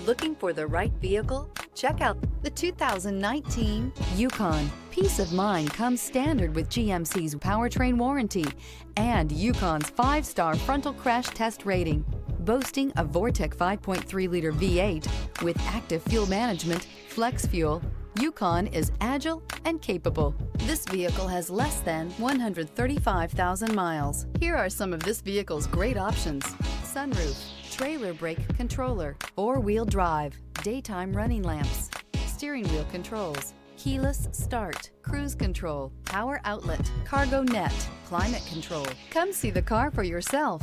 Looking for the right vehicle? Check out the 2019 Yukon. Peace of mind comes standard with GMC's powertrain warranty and Yukon's 5-star frontal crash test rating. Boasting a Vortec 5.3-liter V8 with active fuel management, flex fuel, Yukon is agile and capable. This vehicle has less than 135,000 miles. Here are some of this vehicle's great options: sunroof, trailer brake controller, 4-wheel drive, daytime running lamps, steering wheel controls, keyless start, cruise control, power outlet, cargo net, climate control. Come see the car for yourself.